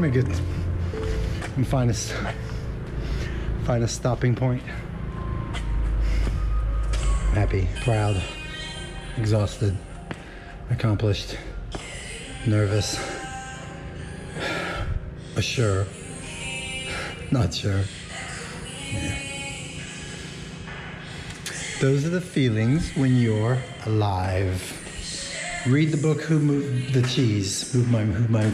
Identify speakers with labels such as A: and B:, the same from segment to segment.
A: me get and find a stopping point. Happy, proud, exhausted, accomplished, nervous, sure, not sure. Yeah. Those are the feelings when you're alive. Read the book, Who Moved the Cheese? Who moved my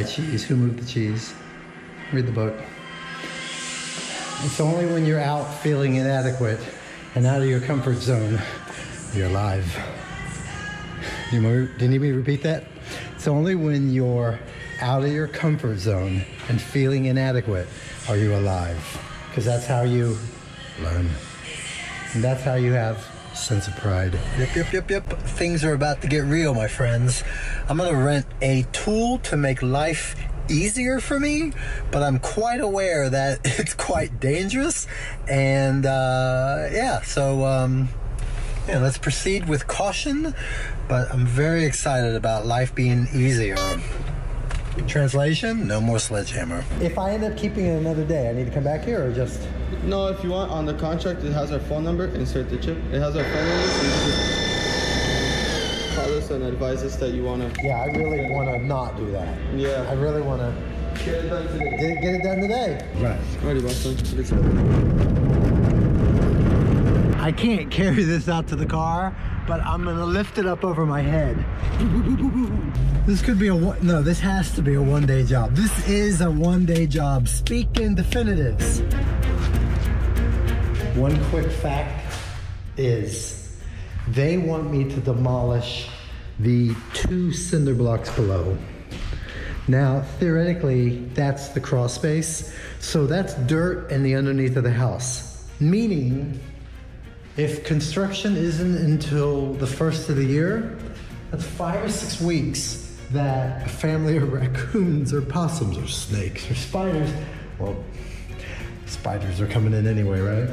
A: cheese? Who moved the cheese? Read the book. It's only when you're out feeling inadequate and out of your comfort zone, you're alive. Do you need me to repeat that? It's only when you're out of your comfort zone and feeling inadequate are you alive. Because that's how you learn. And that's how you have a sense of pride. Yep. Things are about to get real, my friends. I'm gonna rent a tool to make life easier for me, but I'm quite aware that it's quite dangerous. And let's proceed with caution, but I'm very excited about life being easier. Translation, no more sledgehammer. If I end up keeping it another day, I need to come back here or just...
B: No, if you want, on the contract, it has our phone number. Insert the chip. It has our phone number, so you can just call us and advise us that you want to...
A: Yeah, I really want to not do that.
B: Yeah.
A: I really want to...
B: Get it done today.
A: Get it done today. Right.
B: Alrighty, boss.
A: I can't carry this out to the car, but I'm gonna lift it up over my head. This could be this has to be a one-day job. This is a one-day job. Speak in definitives. One quick fact is they want me to demolish the 2 cinder blocks below. Now, theoretically, that's the crawl space. So that's dirt in the underneath of the house. Meaning, if construction isn't until the first of the year, that's 5 or 6 weeks that a family of raccoons or possums or snakes or spiders, well, spiders are coming in anyway, right?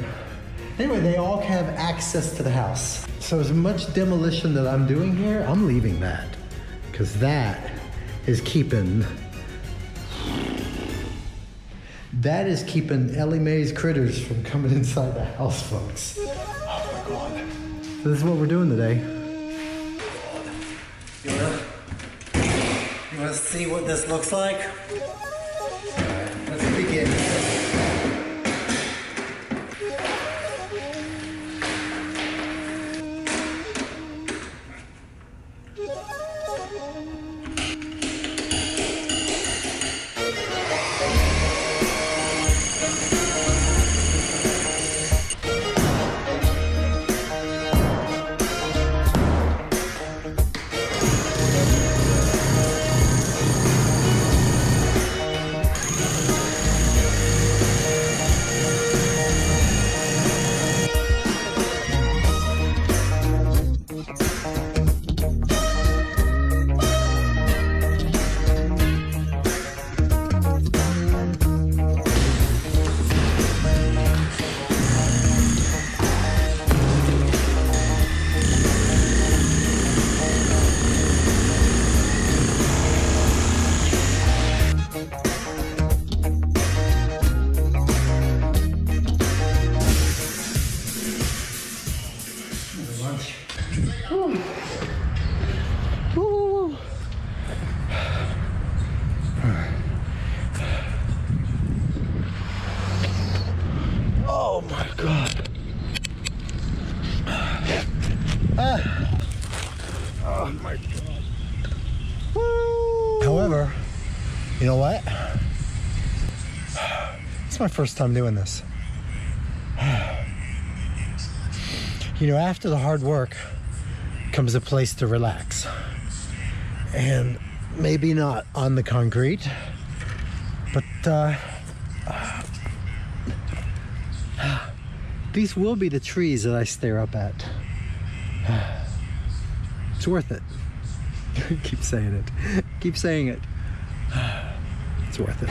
A: Anyway, they all have access to the house. So as much demolition that I'm doing here, I'm leaving that, because that is keeping Ellie Mae's critters from coming inside the house, folks. Oh my God. So this is what we're doing today. You wanna see what this looks like? All right, let's begin. Oh my God. Oh my God. Woo. However, you know what? It's my first time doing this. You know, after the hard work comes a place to relax. And maybe not on the concrete, but these will be the trees that I stare up at. It's worth it. Keep saying it. Keep saying it. It's worth it.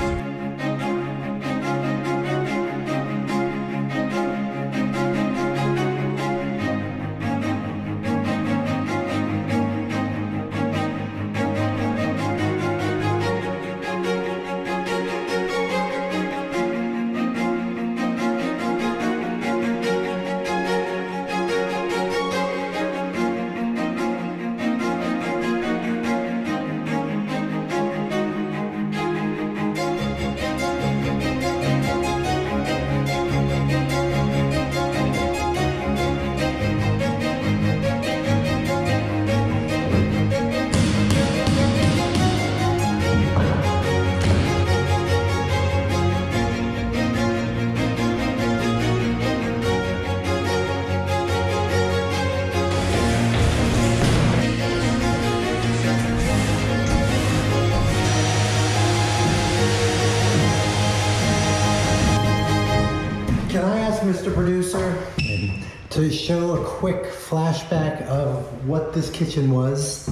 A: To show a quick flashback of what this kitchen was.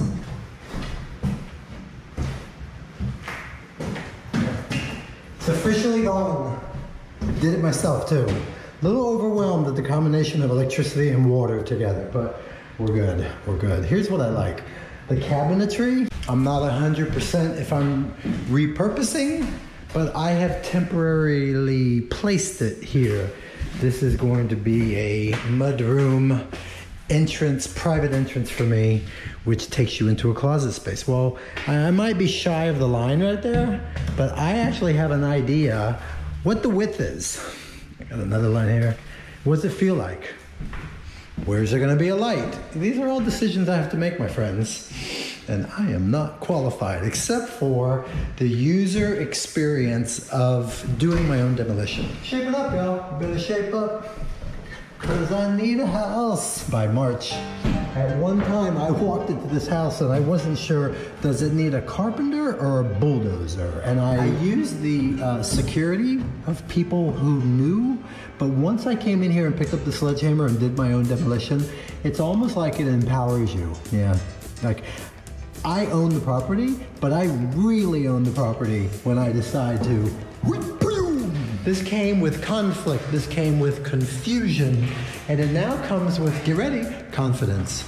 A: It's officially gone. Did it myself too. A little overwhelmed at the combination of electricity and water together, but we're good, we're good. Here's what I like. The cabinetry, I'm not 100% if I'm repurposing, but I have temporarily placed it here. This is going to be a mudroom entrance, private entrance for me, which takes you into a closet space. Well, I might be shy of the line right there, but I actually have an idea what the width is. I got another line here. What does it feel like? Where's there gonna be a light? These are all decisions I have to make, my friends. And I am not qualified, except for the user experience of doing my own demolition. Shape it up, y'all. Better shape up. Cause I need a house by March. At one time I walked into this house and I wasn't sure, does it need a carpenter or a bulldozer? And I used the security of people who knew, but once I came in here and picked up the sledgehammer and did my own demolition, it's almost like it empowers you. Yeah, like I own the property, but I really own the property when I decide to. This came with conflict, this came with confusion, and it now comes with, get ready, confidence.